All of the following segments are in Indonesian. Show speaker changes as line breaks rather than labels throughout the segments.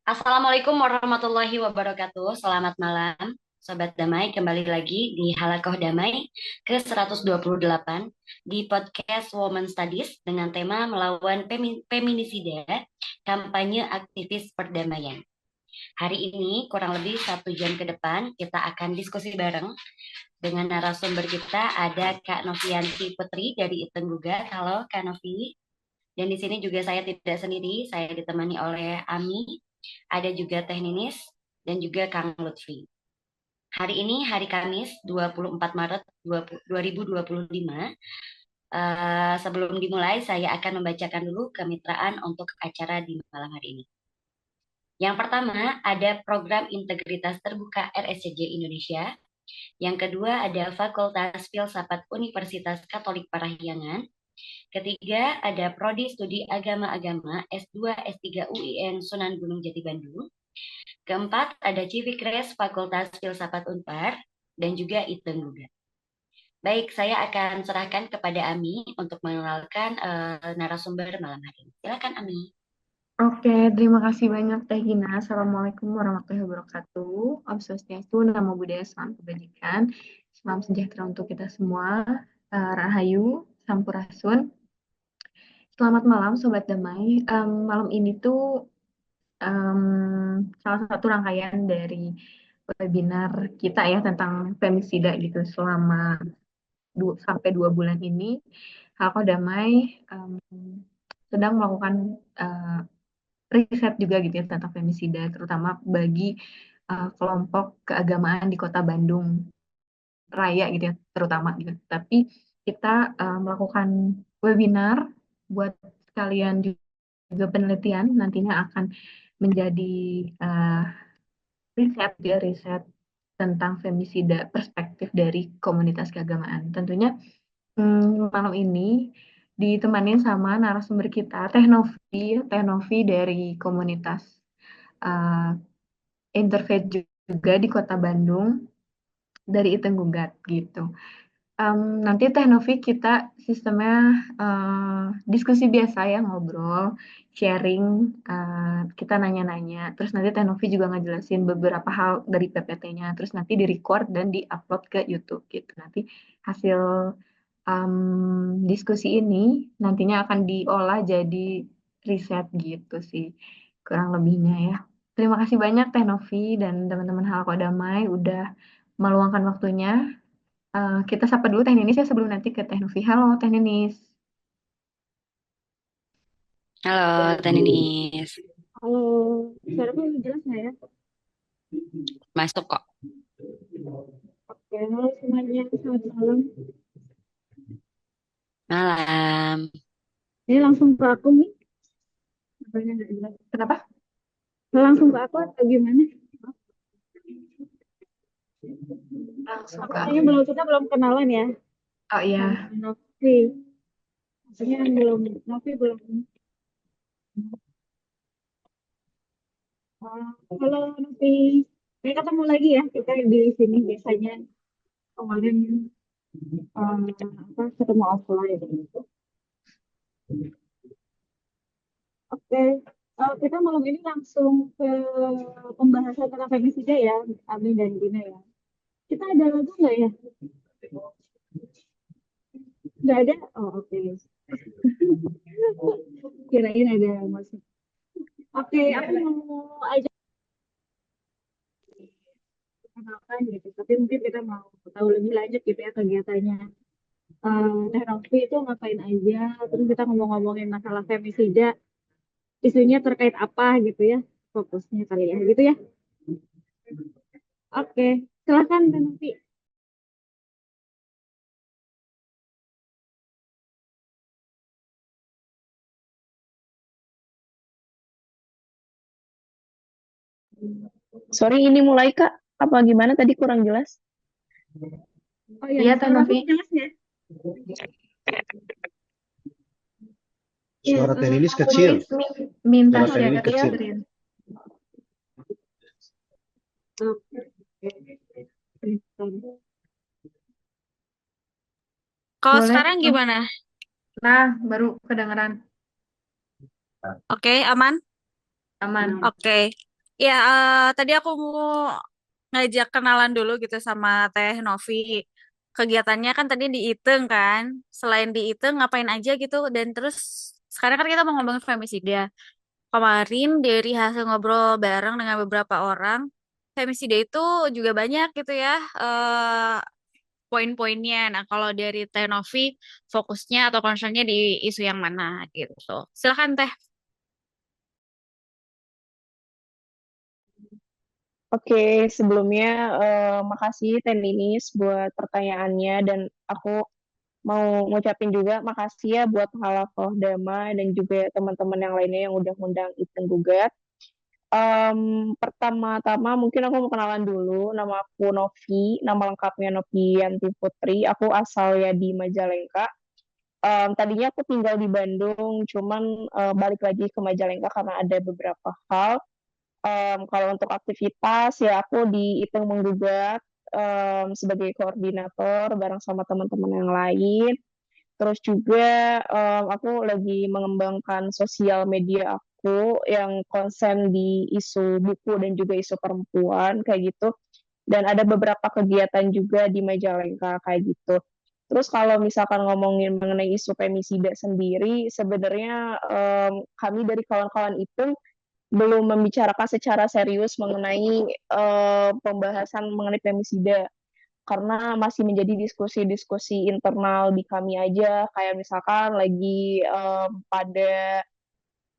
Assalamualaikum warahmatullahi wabarakatuh. Selamat malam, Sobat Damai. Kembali lagi di Halakoh Damai ke 128 di podcast Women Studies dengan tema melawan feminisida, kampanye aktivis perdamaian. Hari ini kurang lebih 1 jam ke depan kita akan diskusi bareng dengan narasumber kita ada Kak Novianti Putri dari Iten Gugat. Halo Kak Novi. Dan di sini juga saya tidak sendiri, saya ditemani oleh Ami, ada juga Teh Ninis, dan juga Kang Lutfi. Hari ini hari Kamis 24 Maret 2025. Sebelum dimulai, saya akan membacakan dulu kemitraan untuk acara di malam hari ini. Yang pertama, ada program Integritas Terbuka RSCG Indonesia. Yang kedua, ada Fakultas Filsafat Universitas Katolik Parahyangan. Ketiga, ada Prodi Studi Agama-Agama S2 S3 UIN Sunan Gunung Jati Bandung. Keempat, ada Civikres Fakultas Filsafat Unpar dan juga Iten juga. Baik, saya akan serahkan kepada Ami untuk mengenalkan narasumber malam hari ini. Silakan Ami.
Oke, terima kasih banyak Teh Gina. Assalamualaikum warahmatullahi wabarakatuh. Om Swastiastu, Namo Buddhaya, Salam Kebajikan. Salam sejahtera untuk kita semua. Rahayu, Sampurasun. Selamat malam Sobat Damai. Malam ini tuh salah satu rangkaian dari webinar kita ya tentang femisida gitu selama sampai 2 bulan ini. Halko Damai em, sedang melakukan eh, riset juga gitu ya tentang femisida, terutama bagi kelompok keagamaan di Kota Bandung Raya gitu ya, terutama gitu. Tapi kita melakukan webinar buat sekalian juga penelitian nantinya akan menjadi eh, riset ya riset tentang femisida perspektif dari komunitas keagamaan. Tentunya malam ini ditemanin sama narasumber kita Teh Novi dari komunitas uh, Interfaith juga di Kota Bandung dari Itenggugat gitu. Nanti Teh Novi kita sistemnya diskusi biasa ya ngobrol, sharing, kita nanya-nanya. Terus nanti Teh Novi juga ngejelasin beberapa hal dari PPT-nya. Terus nanti di-record dan di-upload ke YouTube gitu. Nanti hasil diskusi ini nantinya akan diolah jadi riset gitu sih kurang lebihnya ya. Terima kasih banyak Teh Novi dan teman-teman Halko Damai udah meluangkan waktunya. Kita sapa dulu Teh Ninis ya sebelum nanti ke Teh Novi. Halo Teh Ninis.
Halo, Teh Ninis.
Halo, suaraku jelas nggak ya?
Masuk kok.
Oke, halo semuanya, selamat malam.
Malam.
Ini langsung ke aku nih, apanya nggak jelas. Kenapa? Langsung ke aku atau gimana? Langsung
Aku
ke
kayaknya
aku.
belum kita belum kenalan ya
Oh iya,
sama Novi. Maksudnya belum Novi belum. Halo Novi. Kita ketemu lagi ya kita di sini biasanya kemarin apa ketemu offline gitu. Oke. Kita malam ini langsung ke pembahasan tentang femisida ya, Ami dan Gina ya. Kita ada lagu nggak ya? Nggak ada? Oh oke. Kirain ada musik. Oke, aku mau aja kenalkan gitu. Tapi mungkin kita mau tahu lebih lanjut gitu ya kegiatannya. Teh Novi itu ngapain aja? Terus kita ngomong-ngomongin masalah femisida, isunya terkait apa gitu ya? Fokusnya kali ya, gitu ya. Oke, silakan Teh Novi.
Sorry, ini mulai Kak. Apa gimana tadi kurang jelas?
Oh iya,
iya Teh
suara aku
Novi.
jelas ya? Iya,
Suara Teh Lilis
Teh
kecil.
Ninis minta
Suara Teh Lilis kecil.
sharing.
Kalau
Boleh
sekarang
Teh Novi.
gimana?
Nah, baru kedengeran
Oke, aman?
aman.
Oke.
Ya, tadi aku mau ngajak kenalan dulu gitu sama Teh Novi. Kegiatannya kan tadi di Iteng kan. Selain di Iteng ngapain aja gitu. Dan terus sekarang kan kita mau ngomongin femisida. Kemarin dari hasil ngobrol bareng dengan beberapa orang, femisida itu juga banyak gitu ya poin-poinnya. Nah, kalau dari Teh Novi fokusnya atau concernnya di isu yang mana gitu. Silakan Teh.
Oke, sebelumnya makasih Teh Linis buat pertanyaannya dan aku mau ngucapin juga makasih ya buat Halakoh Dama dan juga teman-teman yang lainnya yang udah ngundang Iten Gugat. Pertama-tama mungkin aku mau kenalan dulu. Nama aku Novi, nama lengkapnya Novianti Putri. Aku asalnya di Majalengka. Tadinya aku tinggal di Bandung, cuman balik lagi ke Majalengka karena ada beberapa hal. Kalau untuk aktivitas ya aku di Iteng Menggugat sebagai koordinator bareng sama teman-teman yang lain. Terus juga aku lagi mengembangkan sosial media aku yang konsen di isu buku dan juga isu perempuan kayak gitu. Dan ada beberapa kegiatan juga di Majalengka kayak gitu. Terus kalau misalkan ngomongin mengenai isu femisida sendiri, sebenarnya kami dari kawan-kawan itu belum membicarakan secara serius mengenai pembahasan mengenai femisida karena masih menjadi diskusi-diskusi internal di kami aja kayak misalkan lagi pada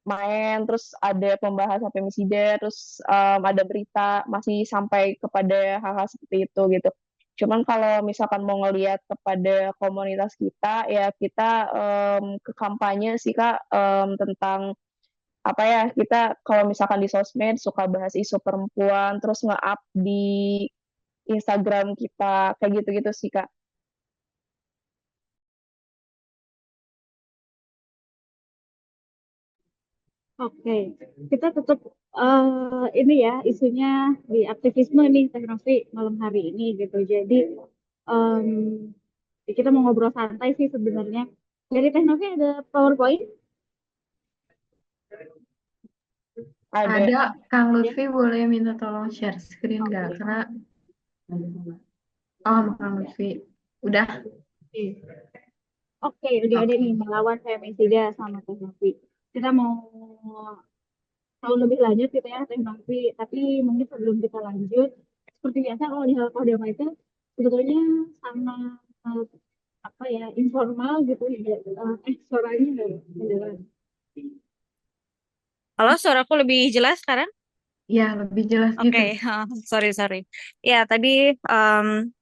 main terus ada pembahasan femisida terus ada berita masih sampai kepada hal-hal seperti itu gitu. Cuman kalau misalkan mau ngelihat kepada komunitas kita ya kita ke kampanye sih Kak tentang apa ya kita kalau misalkan di sosmed suka bahas isu perempuan terus nge-up di Instagram kita kayak gitu-gitu sih Kak.
Oke, kita tetap ini ya isunya di aktivisme nih teknologi malam hari ini gitu. Jadi em, kita mau ngobrol santai sih sebenarnya. Dari teknologi ada PowerPoint
Ada.
Ada, Kang
ya.
Lutfi boleh minta tolong share screen nggak?
Oke.
Karena, oh, Kang Lutfi. Udah,
Oke, udah ada nih
oke.
melawan femisida sama teknologi. Kita mau tahu lebih lanjut gitu ya teknologi. Tapi mungkin sebelum kita lanjut, seperti biasa kalau di hal Kodama itu sebetulnya sama eh, apa ya informal gitu ya. Suaranya nggak kedengeran.
Halo, suaraku lebih jelas sekarang?
Ya, lebih jelas
Oke,
gitu.
sorry, sorry. Ya, em,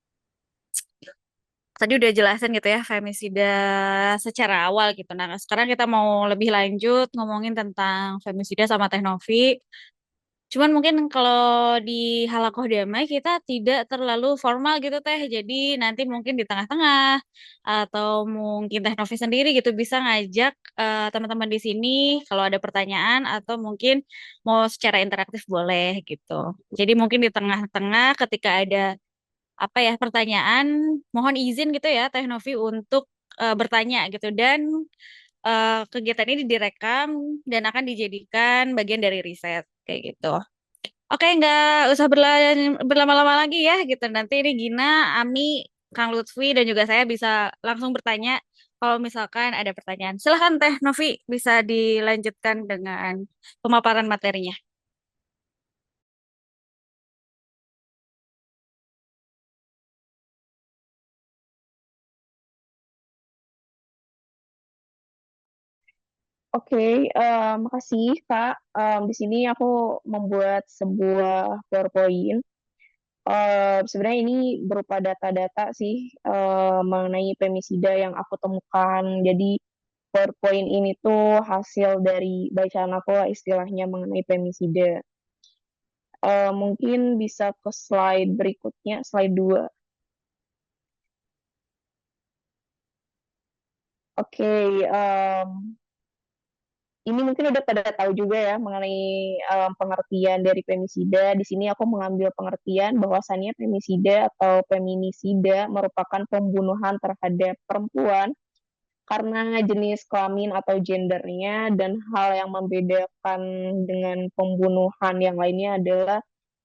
tadi udah jelasin gitu ya femisida secara awal gitu. Nah, sekarang kita mau lebih lanjut ngomongin tentang femisida sama teknovi. Cuman mungkin kalau di Halakoh Damai kita tidak terlalu formal gitu Teh. Jadi nanti mungkin di tengah-tengah atau mungkin Teh Novi sendiri gitu bisa ngajak teman-teman di sini kalau ada pertanyaan atau mungkin mau secara interaktif boleh gitu. Jadi mungkin di tengah-tengah ketika ada apa ya pertanyaan, mohon izin gitu ya Teh Novi untuk bertanya gitu dan kegiatan ini direkam dan akan dijadikan bagian dari riset kayak gitu. Oke, nggak usah berlama-lama lagi ya gitu. Nanti ini Gina, Ami, Kang Lutfi dan juga saya bisa langsung bertanya kalau misalkan ada pertanyaan. Silahkan Teh Novi bisa dilanjutkan dengan pemaparan materinya.
Oke, makasih Kak. Di sini aku membuat sebuah PowerPoint. Sebenarnya ini berupa data-data sih mengenai femisida yang aku temukan. Jadi PowerPoint ini tuh hasil dari bacaan aku lah istilahnya mengenai femisida. Mungkin bisa ke slide berikutnya, slide 2. Oke, ini mungkin udah pada tahu juga ya mengenai pengertian dari femisida. Di sini aku mengambil pengertian bahwasannya femisida atau feminisida merupakan pembunuhan terhadap perempuan karena jenis kelamin atau gendernya, dan hal yang membedakan dengan pembunuhan yang lainnya adalah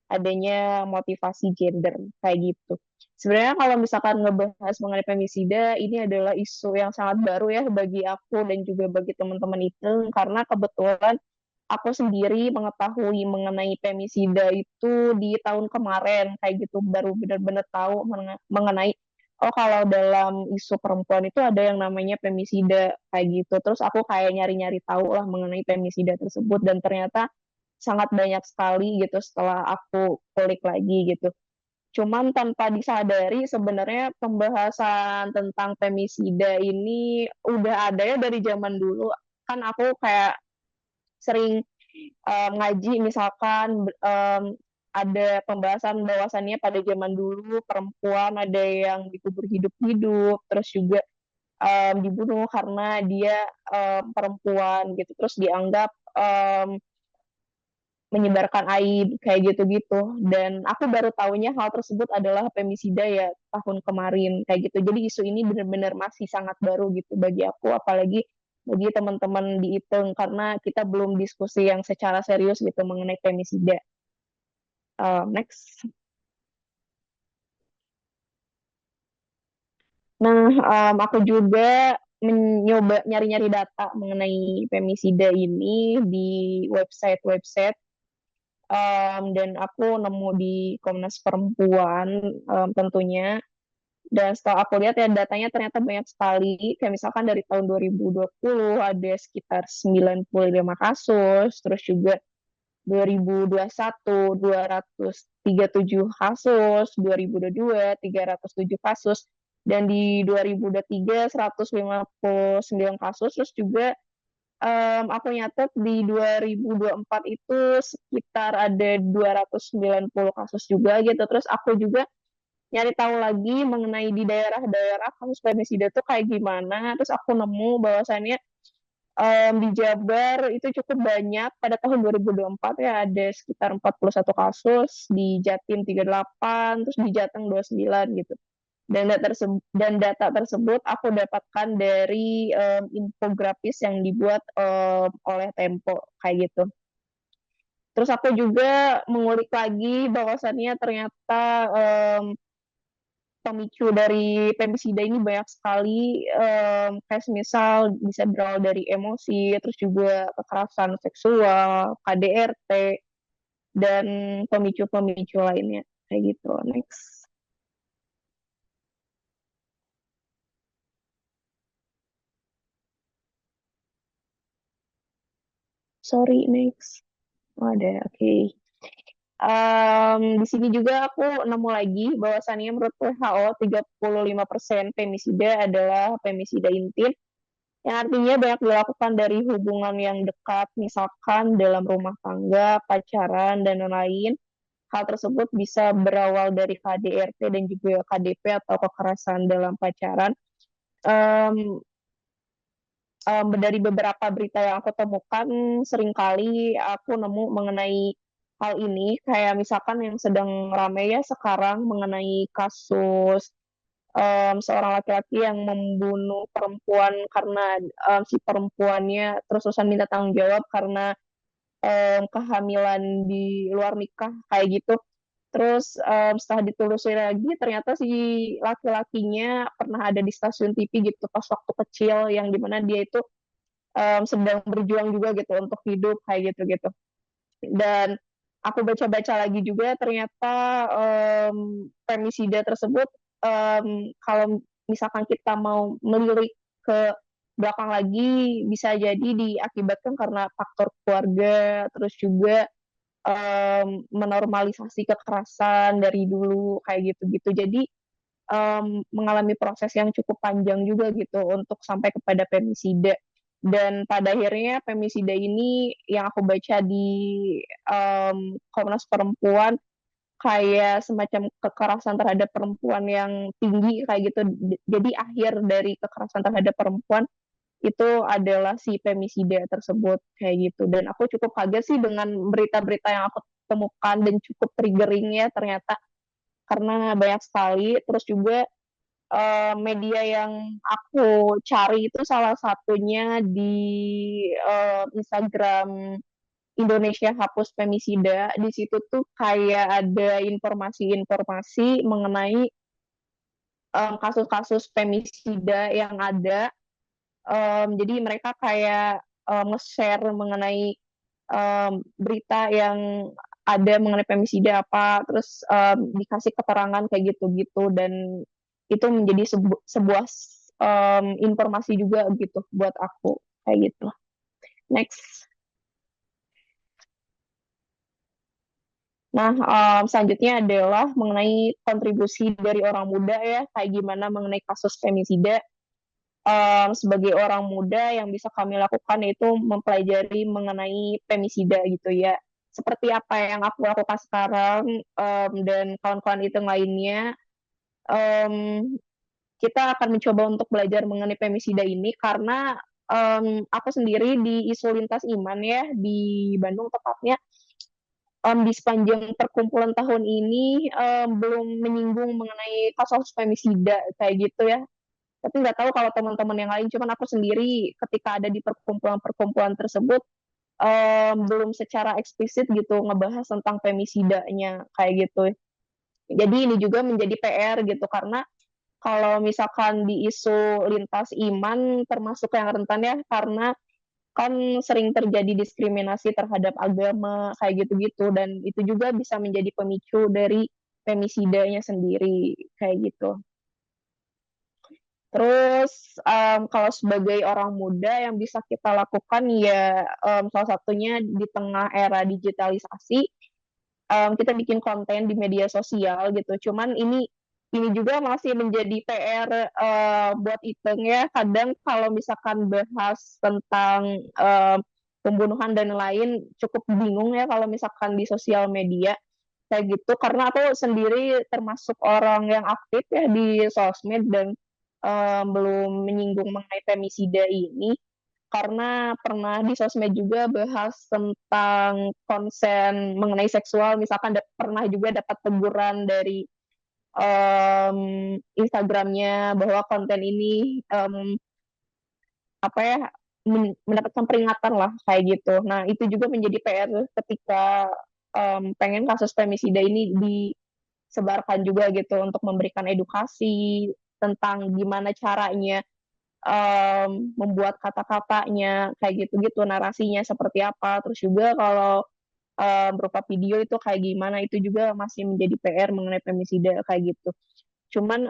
adanya motivasi gender kayak gitu. Sebenarnya kalau misalkan ngebahas mengenai femisida, ini adalah isu yang sangat baru ya bagi aku dan juga bagi teman-teman itu, karena kebetulan aku sendiri mengetahui mengenai femisida itu di tahun kemarin kayak gitu, baru benar-benar tahu mengenai oh kalau dalam isu perempuan itu ada yang namanya femisida kayak gitu. Terus aku kayak nyari-nyari tahu lah mengenai femisida tersebut, dan ternyata sangat banyak sekali gitu setelah aku kulik lagi gitu. Cuman tanpa disadari sebenarnya pembahasan tentang femisida ini udah ada ya dari zaman dulu. Kan aku kayak sering ngaji misalkan ada pembahasan bahwasannya pada zaman dulu perempuan ada yang dikubur hidup-hidup, terus juga dibunuh karena dia perempuan gitu, terus dianggap menyebarkan aib kayak gitu-gitu. Dan aku baru tahunya hal tersebut adalah femisida ya tahun kemarin kayak gitu. Jadi isu ini benar-benar masih sangat baru gitu bagi aku, apalagi bagi teman-teman di ITENG, karena kita belum diskusi yang secara serius gitu mengenai femisida. Next. Nah, aku juga mencoba nyari-nyari data mengenai femisida ini di website-website, dan aku nemu di Komnas Perempuan tentunya. Dan setelah aku lihat ya datanya ternyata banyak sekali. Kayak misalkan dari tahun 2020 ada sekitar 95 kasus, terus juga 2021 237 kasus, 2022 307 kasus, dan di 2023 159 kasus. Terus juga aku nyatet di 2024 itu sekitar ada 290 kasus juga gitu. Terus aku juga nyari tahu lagi mengenai di daerah-daerah kasus femisida tuh kayak gimana. Terus aku nemu bahwasannya di Jabar itu cukup banyak pada tahun 2024 ya, ada sekitar 41 kasus, di Jatim 38, terus di Jateng 29 gitu. Dan data tersebut aku dapatkan dari infografis yang dibuat oleh Tempo kayak gitu. Terus aku juga mengulik lagi bahwasannya ternyata pemicu dari femisida ini banyak sekali, kayak misal bisa berawal dari emosi, terus juga kekerasan seksual, KDRT, dan pemicu-pemicu lainnya kayak gitu. Next. Sorry, next. Oh, ada, oke. Di sini juga aku nemu lagi bahwasannya menurut WHO 35% femisida adalah femisida intim, yang artinya banyak dilakukan dari hubungan yang dekat, misalkan dalam rumah tangga, pacaran, dan lain-lain. Hal tersebut bisa berawal dari KDRT dan juga KDP atau kekerasan dalam pacaran. Um, dari beberapa berita yang aku temukan, seringkali aku nemu mengenai hal ini, kayak misalkan yang sedang ramai ya sekarang mengenai kasus seorang laki-laki yang membunuh perempuan karena si perempuannya terus-terusan minta tanggung jawab karena kehamilan di luar nikah kayak gitu. Terus setelah ditelusuri lagi ternyata si laki-lakinya pernah ada di stasiun TV gitu pas waktu kecil, yang dimana dia itu sedang berjuang juga gitu untuk hidup kayak gitu-gitu. Dan aku baca-baca lagi juga ternyata femisida tersebut, kalau misalkan kita mau melirik ke belakang lagi, bisa jadi diakibatkan karena faktor keluarga, terus juga menormalisasi kekerasan dari dulu kayak gitu-gitu. Jadi mengalami proses yang cukup panjang juga gitu untuk sampai kepada femisida. Dan pada akhirnya femisida ini yang aku baca di Komnas Perempuan kayak semacam kekerasan terhadap perempuan yang tinggi kayak gitu. Jadi akhir dari kekerasan terhadap perempuan itu adalah si femisida tersebut kayak gitu. Dan aku cukup kaget sih dengan berita-berita yang aku temukan, dan cukup triggering ya ternyata karena banyak sekali. Terus juga media yang aku cari itu salah satunya di Instagram Indonesia Hapus Femisida. Di situ tuh kayak ada informasi-informasi mengenai kasus-kasus femisida yang ada. Jadi mereka kayak nge-share mengenai berita yang ada mengenai femisida apa, terus dikasih keterangan kayak gitu-gitu, dan itu menjadi sebuah informasi juga gitu buat aku kayak gitu. Next. Nah, selanjutnya adalah mengenai kontribusi dari orang muda ya, kayak gimana mengenai kasus femisida. Sebagai orang muda yang bisa kami lakukan yaitu mempelajari mengenai femisida gitu ya. Seperti apa yang aku lakukan sekarang, dan kawan-kawan itu lainnya, em, kita akan mencoba untuk belajar mengenai femisida ini karena aku sendiri di Isu Lintas Iman ya di Bandung tepatnya, di sepanjang perkumpulan tahun ini belum menyinggung mengenai kasus femisida kayak gitu ya. Tapi nggak tahu kalau teman-teman yang lain, cuman aku sendiri ketika ada di perkumpulan-perkumpulan tersebut belum secara eksplisit gitu ngebahas tentang femisidanya kayak gitu. Jadi ini juga menjadi PR gitu karena kalau misalkan di isu lintas iman termasuk yang rentan ya, karena kan sering terjadi diskriminasi terhadap agama kayak gitu-gitu, dan itu juga bisa menjadi pemicu dari femisidanya sendiri kayak gitu. Terus kalau sebagai orang muda yang bisa kita lakukan ya, salah satunya di tengah era digitalisasi, kita bikin konten di media sosial gitu. Cuman ini juga masih menjadi PR buat Iteng ya. Kadang kalau misalkan bahas tentang pembunuhan dan lain cukup bingung ya kalau misalkan di sosial media kayak gitu, karena aku sendiri termasuk orang yang aktif ya di sosmed dan belum menyinggung mengenai femisida ini karena pernah di sosmed juga bahas tentang konsen mengenai seksual, misalkan pernah juga dapat teguran dari Instagramnya bahwa konten ini apa ya, mendapatkan peringatan lah kayak gitu. Nah itu juga menjadi PR ketika pengen kasus femisida ini disebarkan juga gitu untuk memberikan edukasi tentang gimana caranya membuat kata-katanya kayak gitu-gitu, narasinya seperti apa, terus juga kalau berupa video itu kayak gimana, itu juga masih menjadi PR mengenai femisida kayak gitu. Cuman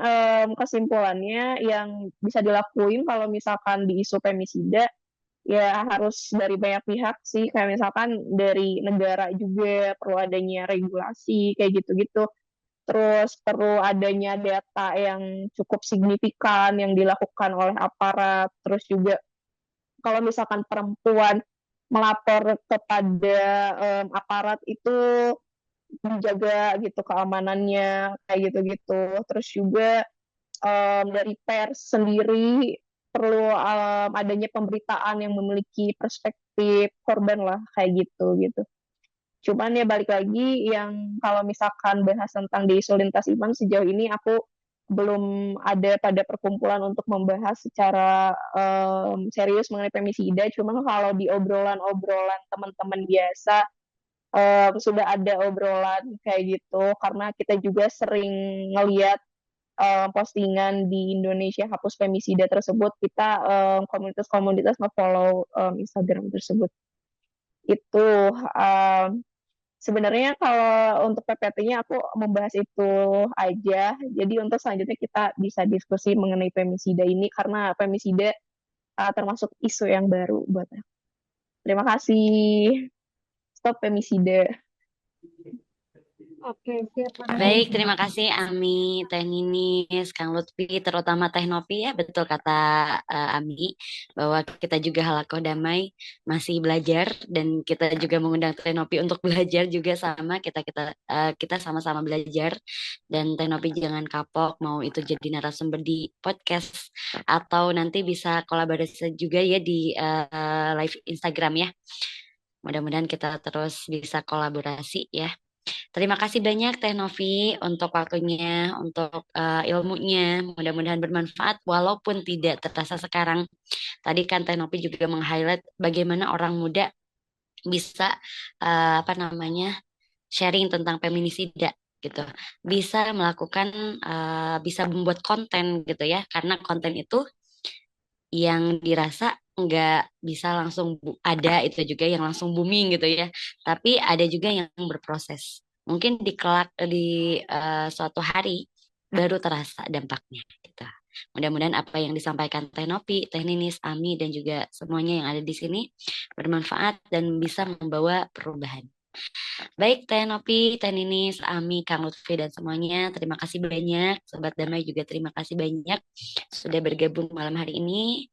kesimpulannya yang bisa dilakuin kalau misalkan di isu femisida ya harus dari banyak pihak sih, kayak misalkan dari negara juga perlu adanya regulasi kayak gitu-gitu. Terus perlu adanya data yang cukup signifikan yang dilakukan oleh aparat. Terus juga kalau misalkan perempuan melapor kepada aparat itu dijaga gitu keamanannya kayak gitu-gitu. Terus juga dari pers sendiri perlu adanya pemberitaan yang memiliki perspektif korban lah kayak gitu gitu. Cuman ya balik lagi, yang kalau misalkan bahas tentang di isu lintas iman sejauh ini aku belum ada pada perkumpulan untuk membahas secara serius mengenai femisida. Cuman kalau di obrolan-obrolan teman-teman biasa sudah ada obrolan kayak gitu karena kita juga sering ngeliat postingan di Indonesia Hapus Femisida tersebut, kita komunitas-komunitas nge-follow Instagram tersebut. Itu sebenarnya kalau untuk PPT-nya aku membahas itu aja. Jadi untuk selanjutnya kita bisa diskusi mengenai femisida ini karena femisida termasuk isu yang baru buat aku. Terima kasih. Stop femisida.
Oke, siap.
Baik,
Makasih.
terima kasih Ami, Teh Ninis, Kang Lutfi, terutama Teh Novi ya, betul kata Ami, bahwa kita juga halakoh damai masih belajar dan kita juga mengundang Teh Novi untuk belajar juga sama kita sama-sama belajar, dan Teh Novi jangan kapok mau itu jadi narasumber di podcast atau nanti bisa kolaborasi juga ya di live Instagram ya. Mudah-mudahan kita terus bisa kolaborasi ya. Terima kasih banyak Teh Novi untuk waktunya, untuk ilmunya. Mudah-mudahan bermanfaat walaupun tidak terasa sekarang. Tadi kan Teh Novi juga meng-highlight bagaimana orang muda bisa apa namanya sharing tentang feminisida gitu, bisa melakukan, bisa membuat konten gitu ya, karena konten itu yang dirasa nggak bisa langsung ada itu juga yang langsung booming gitu ya, tapi ada juga yang berproses. Mungkin di kelak di suatu hari baru terasa dampaknya gitu. Mudah-mudahan apa yang disampaikan Teh Nopi, Teh Ninis, Ami dan juga semuanya yang ada di sini bermanfaat dan bisa membawa perubahan. Baik, Teh Nopi, Teh Ninis, Ami, Kang Lutfi, dan semuanya. Terima kasih banyak. Sobat Damai juga terima kasih banyak sudah bergabung malam hari ini.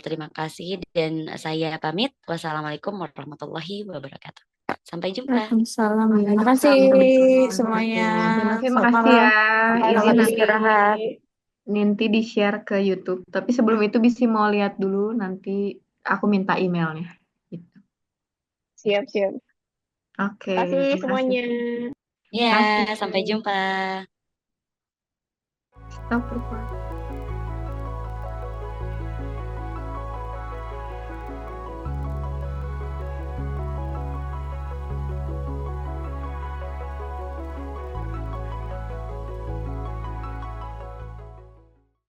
Terima kasih dan saya pamit. Wassalamualaikum warahmatullahi wabarakatuh. Sampai jumpa.
Waalaikumsalam
Terima kasih
warahmatullahi
semuanya.
wabarakatuh. Dan Novi,
Selamat
makasih
malam.
ya. Ini
Selamat
Makasih.
nanti
istirahat.
di-share ke YouTube. Tapi sebelum itu bisa mau lihat dulu, nanti aku minta emailnya. Gitu.
Siap-siap.
Oke,
Makasih
terima kasih.
semuanya.
Ya,
Makasih.
sampai jumpa.
Stop recording.